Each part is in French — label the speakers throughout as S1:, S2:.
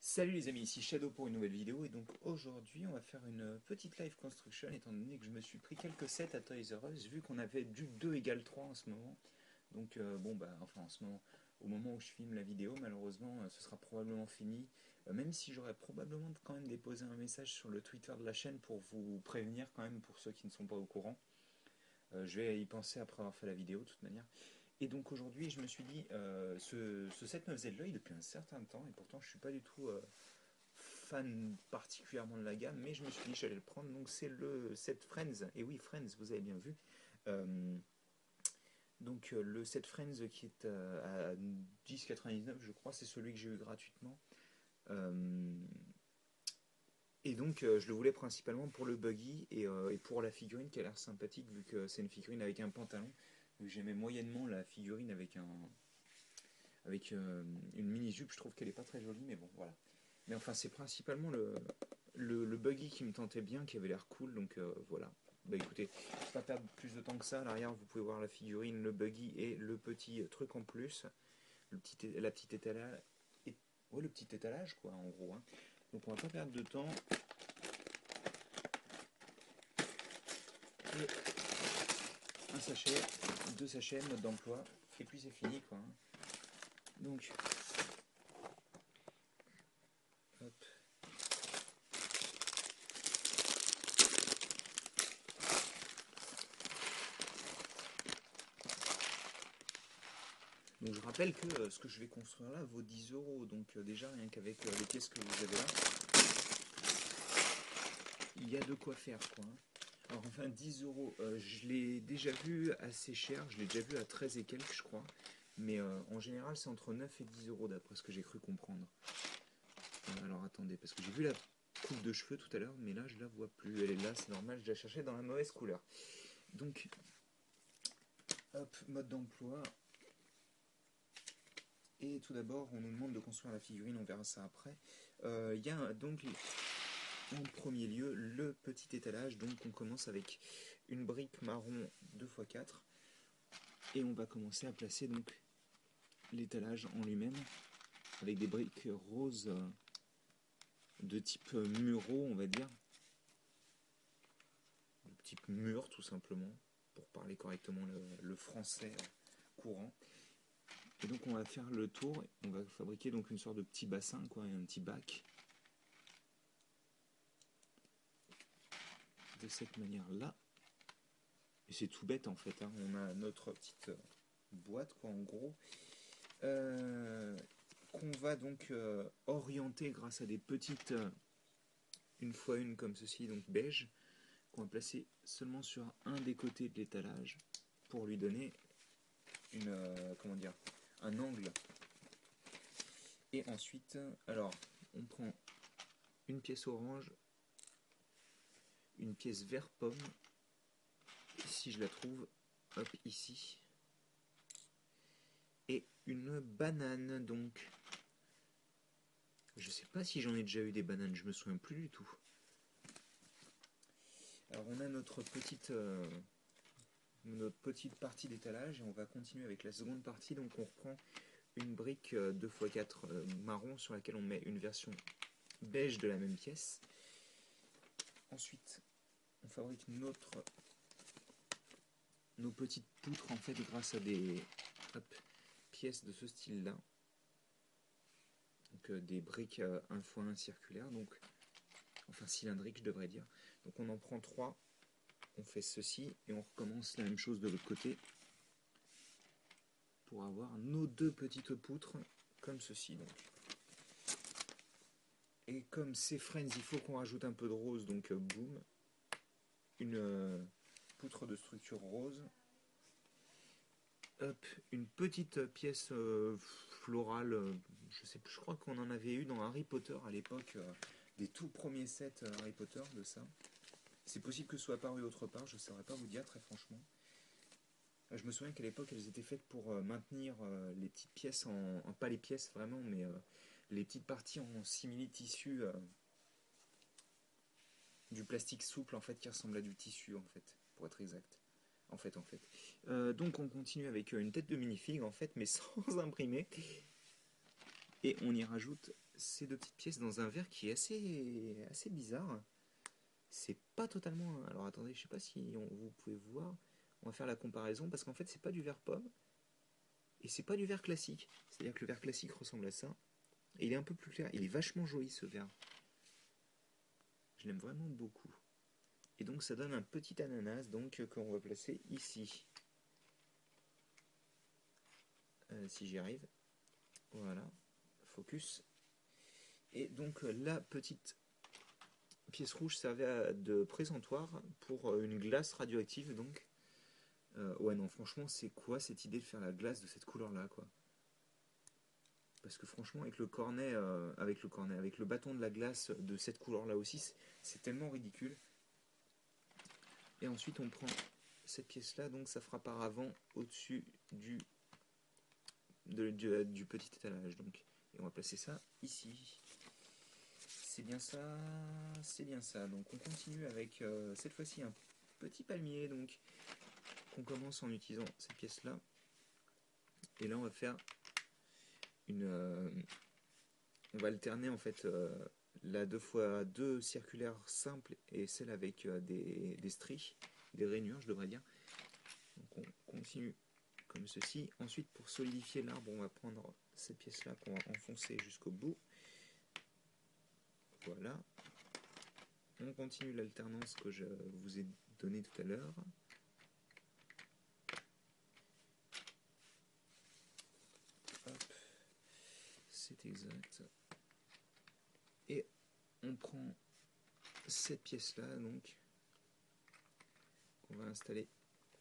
S1: Salut les amis, ici Shadow pour une nouvelle vidéo et donc aujourd'hui on va faire une petite live construction étant donné que je me suis pris quelques sets à Toys R Us vu qu'on avait du 2 égale 3 en ce moment. Donc bon bah enfin en ce moment, au moment où je filme la vidéo malheureusement ce sera probablement fini. Même si j'aurais probablement quand même déposé un message sur le Twitter de la chaîne pour vous prévenir quand même pour ceux qui ne sont pas au courant. Je vais y penser après avoir fait la vidéo de toute manière. Et donc aujourd'hui je me suis dit ce set me faisait de l'œil depuis un certain temps et pourtant je suis pas du tout fan particulièrement de la gamme, mais je me suis dit que j'allais le prendre. Donc c'est le set Friends. Et oui, Friends, vous avez bien vu. Euh, donc le set Friends qui est à 10,99 je crois, c'est celui que j'ai eu gratuitement. Euh, et donc je le voulais principalement pour le buggy et pour la figurine qui a l'air sympathique vu que c'est une figurine avec un pantalon. J'aimais moyennement la figurine avec une mini jupe. Je trouve qu'elle est pas très jolie, mais bon voilà. Mais enfin, c'est principalement le buggy qui me tentait bien, qui avait l'air cool, donc voilà. Bah écoutez, je vais pas perdre plus de temps que ça. À l'arrière, vous pouvez voir la figurine, le buggy et le petit truc en plus. La petite étalage. Ouais, le petit étalage, quoi, en gros. Hein. Donc on va pas perdre de temps. Et un sachet, deux sachets, mode d'emploi. Et puis c'est fini, quoi. Hein. Donc, hop. Donc je rappelle que ce que je vais construire là vaut 10 euros. Donc déjà, rien qu'avec les pièces que vous avez là, il y a de quoi faire, quoi. Hein. Alors enfin 10 euros, je l'ai déjà vu assez cher, je l'ai déjà vu à 13 et quelques je crois, mais en général c'est entre 9 et 10 euros d'après ce que j'ai cru comprendre. Alors attendez, parce que j'ai vu la coupe de cheveux tout à l'heure, mais là je la vois plus, elle est là, c'est normal, je la cherchais dans la mauvaise couleur. Donc, hop, mode d'emploi, et tout d'abord on nous demande de construire la figurine, on verra ça après. Il y a donc en premier lieu le petit étalage, donc on commence avec une brique marron 2x4 et on va commencer à placer donc l'étalage en lui-même avec des briques roses de type muraux on va dire, de type mur tout simplement pour parler correctement le français courant. Et donc on va faire le tour, on va fabriquer donc une sorte de petit bassin quoi, un petit bac de cette manière là. Et c'est tout bête en fait, hein. On a notre petite boîte quoi en gros. Qu'on va donc orienter grâce à des petites une fois une comme ceci, donc beige, qu'on va placer seulement sur un des côtés de l'étalage pour lui donner une comment dire un angle. Et ensuite, alors on prend une pièce orange, une pièce vert pomme, si je la trouve, hop ici, et une banane donc. Je sais pas si j'en ai déjà eu des bananes, je me souviens plus du tout. Alors on a notre petite partie d'étalage et on va continuer avec la seconde partie. Donc on reprend une brique 2x4 marron sur laquelle on met une version beige de la même pièce. Ensuite on fabrique nos petites poutres en fait grâce à des pièces de ce style là. Donc des briques 1x1 circulaires, donc enfin cylindriques je devrais dire. Donc on en prend 3, on fait ceci et on recommence la même chose de l'autre côté pour avoir nos deux petites poutres comme ceci donc. Et comme c'est Friends, il faut qu'on rajoute un peu de rose, donc boum, une poutre de structure rose. Hop, une petite pièce florale, je sais plus, je crois qu'on en avait eu dans Harry Potter à l'époque, des tout premiers sets Harry Potter de ça. C'est possible que ce soit apparu autre part, je ne saurais pas vous dire très franchement. Je me souviens qu'à l'époque elles étaient faites pour maintenir les petites pièces pas les pièces vraiment, mais les petites parties en simili-tissu, du plastique souple en fait qui ressemble à du tissu en fait, pour être exact. En fait. Donc on continue avec une tête de minifig en fait, mais sans imprimer. Et on y rajoute ces deux petites pièces dans un verre qui est assez bizarre. C'est pas totalement... Alors attendez, je sais pas si vous pouvez voir. On va faire la comparaison parce qu'en fait c'est pas du verre pomme et c'est pas du verre classique. C'est-à-dire que le verre classique ressemble à ça. Et il est un peu plus clair. Il est vachement joli ce verre. Je l'aime vraiment beaucoup. Et donc ça donne un petit ananas donc qu'on va placer ici. Si j'y arrive. Voilà. Focus. Et donc la petite pièce rouge servait de présentoir pour une glace radioactive donc. Ouais non franchement c'est quoi cette idée de faire la glace de cette couleur là quoi. Parce que franchement avec le cornet, avec le bâton de la glace de cette couleur là aussi c'est tellement ridicule. Et ensuite on prend cette pièce là donc ça fera par avant au-dessus du petit étalage donc. Et on va placer ça ici. C'est bien ça, c'est bien ça. Donc on continue avec cette fois-ci un petit palmier donc qu'on commence en utilisant cette pièce là. Et là on va faire on va alterner en fait la 2x2 circulaire simple et celle avec des stries, des rainures je devrais dire. Donc on continue comme ceci. Ensuite pour solidifier l'arbre on va prendre cette pièce là qu'on va enfoncer jusqu'au bout. Voilà. On continue l'alternance que je vous ai donnée tout à l'heure. C'est exact. Et on prend cette pièce là donc qu'on va installer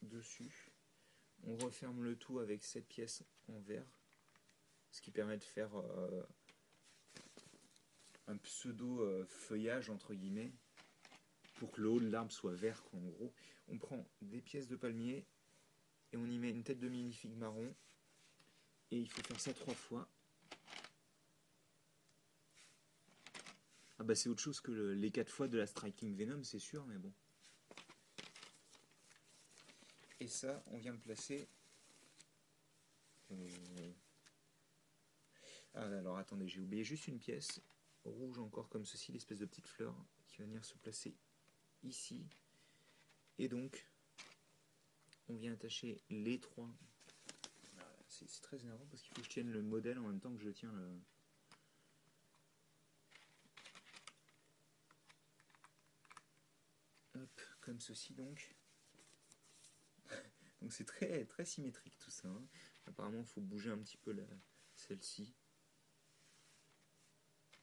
S1: dessus. On referme le tout avec cette pièce en verre, ce qui permet de faire un pseudo feuillage entre guillemets pour que le haut de l'arbre soit vert quoi, en gros. On prend des pièces de palmier et on y met une tête de minifigue marron et il faut faire ça 3 fois. Ah bah c'est autre chose que les 4 fois de la Striking Venom c'est sûr mais bon. Et ça on vient le placer Ah alors attendez j'ai oublié juste une pièce rouge encore comme ceci, l'espèce de petite fleur qui va venir se placer ici. Et donc on vient attacher les trois. C'est très énervant parce qu'il faut que je tienne le modèle en même temps que je tiens le... Hop, comme ceci donc. Donc c'est très symétrique tout ça. Hein. Apparemment il faut bouger un petit peu celle-ci.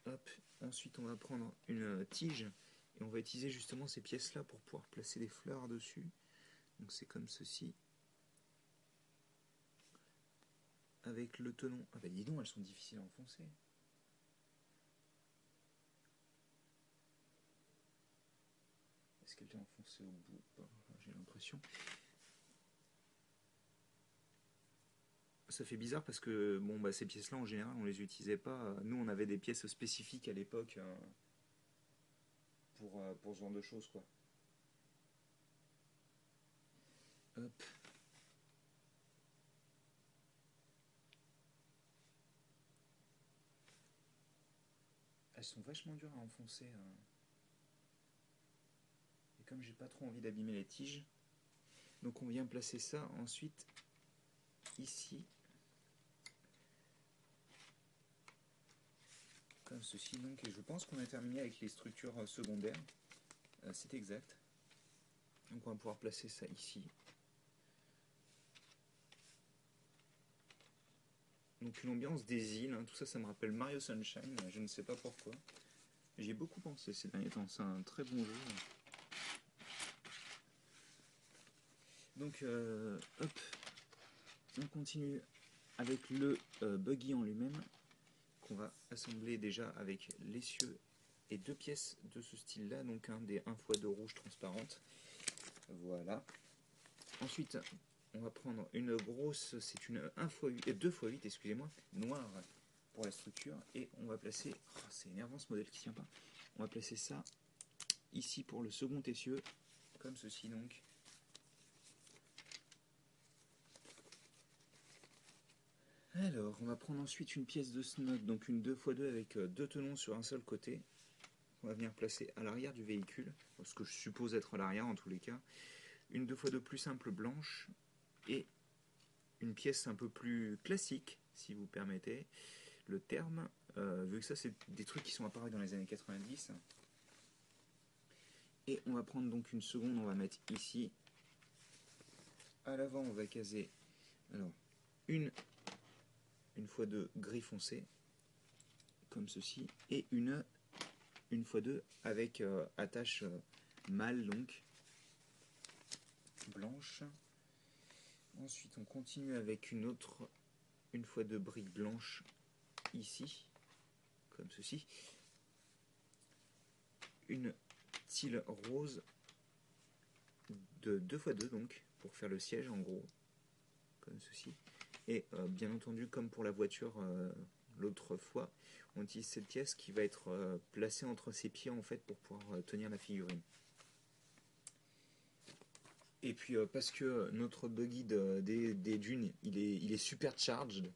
S1: Hop, ensuite on va prendre une tige et on va utiliser justement ces pièces là pour pouvoir placer des fleurs dessus. Donc c'est comme ceci. Avec le tenon. Ah bah dis donc, elles sont difficiles à enfoncer. Est-ce qu'elle est enfoncée au bout? J'ai l'impression. Ça fait bizarre parce que bon bah ces pièces là en général on les utilisait pas. Nous on avait des pièces spécifiques à l'époque pour ce genre de choses quoi. Hop. Elles sont vachement dures à enfoncer. Et comme j'ai pas trop envie d'abîmer les tiges, donc on vient placer ça ensuite ici. Comme ceci donc, et je pense qu'on a terminé avec les structures secondaires. C'est exact. Donc on va pouvoir placer ça ici. Donc une ambiance des îles, hein. Tout ça, ça me rappelle Mario Sunshine, je ne sais pas pourquoi. J'y ai beaucoup pensé ces derniers temps, c'est un très bon jeu. Donc hop, on continue avec le buggy en lui-même, qu'on va assembler déjà avec l'essieu et deux pièces de ce style-là, donc un des 1x2 rouge transparente. Voilà. Ensuite, on va prendre une grosse, c'est une 2x8, excusez-moi, noire pour la structure, et on va placer, oh, c'est énervant ce modèle qui tient pas, on va placer ça ici pour le second essieu, comme ceci donc. Alors, on va prendre ensuite une pièce de snot, donc une 2x2 avec deux tenons sur un seul côté. On va venir placer à l'arrière du véhicule, ce que je suppose être à l'arrière en tous les cas. Une 2x2 plus simple blanche et une pièce un peu plus classique, si vous permettez le terme, vu que ça c'est des trucs qui sont apparus dans les années 90. Et on va prendre donc une seconde, on va mettre ici. À l'avant, on va caser alors une fois deux gris foncé, comme ceci, et une fois deux avec attache mâle, donc blanche. Ensuite, on continue avec une fois deux briques blanches ici, comme ceci. Une tile rose de 2x2 donc, pour faire le siège en gros, comme ceci. Et bien entendu, comme pour la voiture l'autre fois, on utilise cette pièce qui va être placée entre ses pieds en fait pour pouvoir tenir la figurine. Et puis parce que notre buggy des dunes, il est supercharged,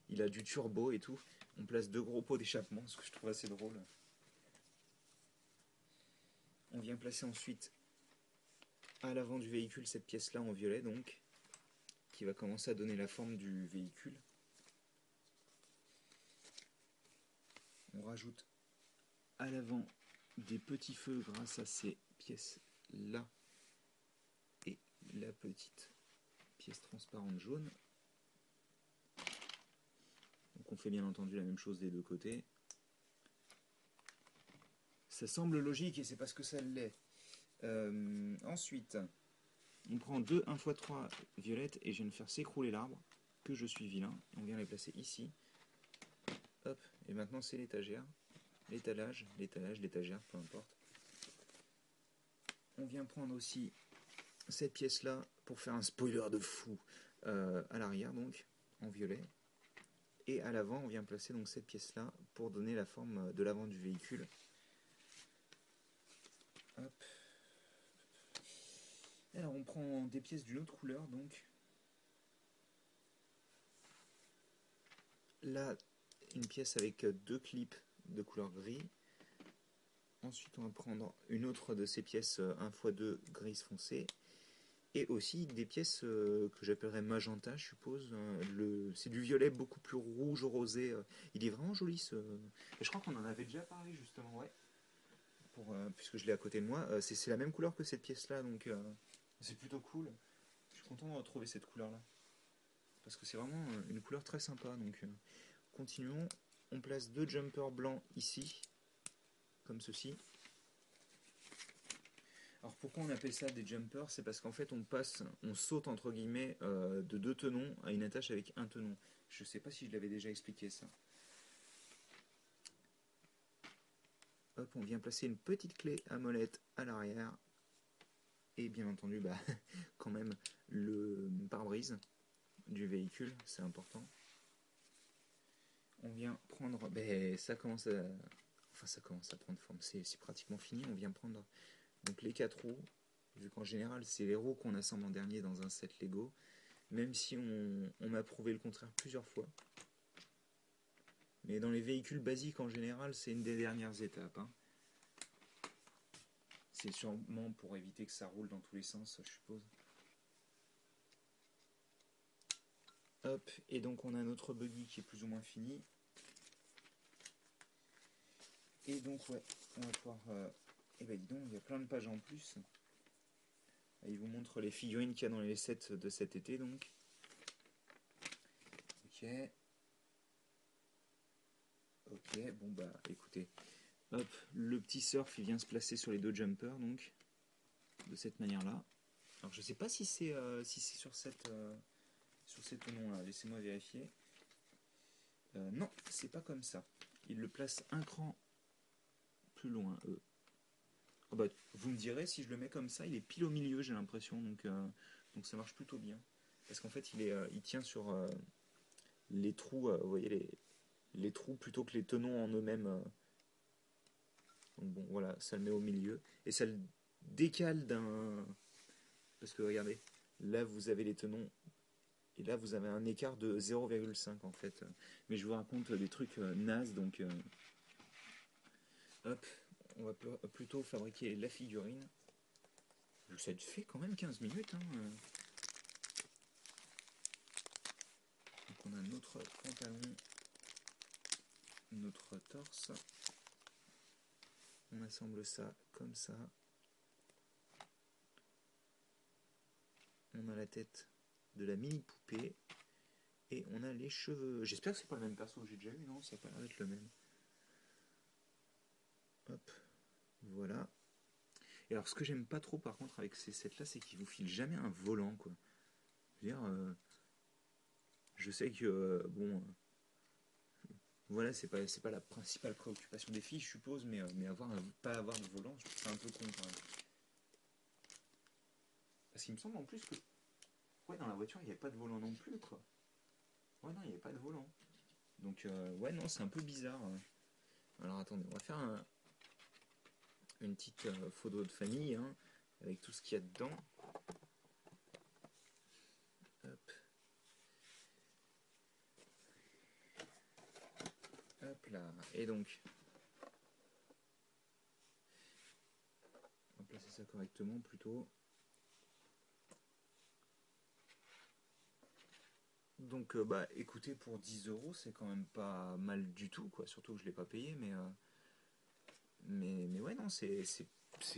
S1: il a du turbo et tout, on place deux gros pots d'échappement, ce que je trouve assez drôle. On vient placer ensuite à l'avant du véhicule cette pièce-là en violet, donc, qui va commencer à donner la forme du véhicule. On rajoute à l'avant des petits feux grâce à ces pièces-là et la petite pièce transparente jaune. Donc on fait bien entendu la même chose des deux côtés. Ça semble logique et c'est parce que ça l'est. Ensuite, on prend deux 1x3 violettes et je viens de faire s'écrouler l'arbre, que je suis vilain. On vient les placer ici. Hop, et maintenant c'est l'étagère. L'étalage, l'étagère, peu importe. On vient prendre aussi cette pièce-là pour faire un spoiler de fou à l'arrière, donc, en violet. Et à l'avant, on vient placer donc cette pièce-là pour donner la forme de l'avant du véhicule. Hop. Alors on prend des pièces d'une autre couleur, donc là une pièce avec deux clips de couleur gris. Ensuite on va prendre une autre de ces pièces 1x2 grise foncée. Et aussi des pièces que j'appellerais magenta, je suppose. C'est du violet beaucoup plus rouge rosé. Il est vraiment joli ce. Et je crois qu'on en avait déjà parlé justement, ouais. Puisque je l'ai à côté de moi. C'est la même couleur que cette pièce-là, donc c'est plutôt cool. Je suis content de retrouver cette couleur-là. Parce que c'est vraiment une couleur très sympa. Donc continuons. On place deux jumpers blancs ici, comme ceci. Alors pourquoi on appelle ça des jumpers? C'est parce qu'en fait on saute entre guillemets de deux tenons à une attache avec un tenon. Je sais pas si je l'avais déjà expliqué ça. Hop, on vient placer une petite clé à molette à l'arrière. Et bien entendu, quand même, le pare-brise du véhicule, c'est important. On vient prendre, ça commence à prendre forme, c'est pratiquement fini. On vient prendre donc les 4 roues, vu qu'en général c'est les roues qu'on assemble en dernier dans un set Lego, même si on m'a prouvé le contraire plusieurs fois. Mais dans les véhicules basiques en général, c'est une des dernières étapes. Hein. C'est sûrement pour éviter que ça roule dans tous les sens, je suppose. Hop, et donc on a notre buggy qui est plus ou moins fini. Et donc ouais, on va pouvoir... et dis donc, il y a plein de pages en plus. Il vous montre les figurines qu'il y a dans les sets de cet été donc. Ok, bon écoutez. Hop, le petit surf il vient se placer sur les deux jumpers donc. De cette manière là. Alors je sais pas si c'est sur ces tenons là, laissez-moi vérifier. Non, c'est pas comme ça. Il le place un cran plus loin. Vous me direz, si je le mets comme ça, il est pile au milieu, j'ai l'impression, donc ça marche plutôt bien. Parce qu'en fait, il tient sur les trous, vous voyez, les trous plutôt que les tenons en eux-mêmes. Donc bon, voilà, ça le met au milieu. Et ça le décale d'un... Parce que regardez, là vous avez les tenons, Et là, vous avez un écart de 0,5 en fait. Mais je vous raconte des trucs nazes, donc hop, on va plutôt fabriquer la figurine. Ça fait quand même 15 minutes. Hein. Donc on a notre pantalon, notre torse. On assemble ça comme ça. On a la tête de la mini poupée. Et on a les cheveux. J'espère que c'est pas le même perso que j'ai déjà eu, non? Ça n'a pas l'air d'être le même. Hop, voilà. Et alors ce que j'aime pas trop par contre avec ces sets là, c'est qu'ils vous filent jamais un volant quoi. Je veux dire, je sais que bon, voilà, c'est pas la principale préoccupation des filles, je suppose, mais pas avoir de volant, je trouve ça un peu con quand même. Parce qu'il me semble en plus que ouais, dans la voiture il n'y avait pas de volant non plus quoi. Ouais non, il n'y avait pas de volant. Donc ouais non, c'est un peu bizarre. Alors attendez, on va faire une petite photo de famille hein, avec tout ce qu'il y a dedans. Hop. Hop là. Et donc, on va placer ça correctement plutôt. Donc bah écoutez, pour 10 € c'est quand même pas mal du tout quoi, surtout que je l'ai pas payé, mais ouais non c'est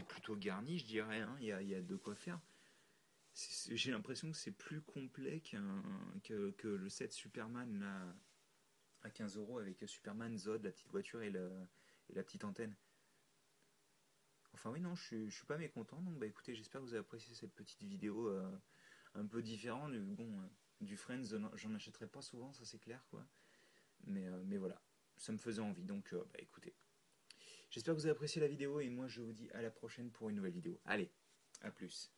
S1: plutôt garni je dirais, hein. Il y a de quoi faire. J'ai l'impression que c'est plus complet que le set Superman là, à 15 € avec Superman, Zod, la petite voiture et la petite antenne. Enfin oui non, je suis pas mécontent, donc bah écoutez, j'espère que vous avez apprécié cette petite vidéo un peu différente. Bon, du Friends, j'en achèterai pas souvent, ça c'est clair quoi. Mais voilà, ça me faisait envie, donc bah écoutez. J'espère que vous avez apprécié la vidéo et moi je vous dis à la prochaine pour une nouvelle vidéo. Allez, à plus.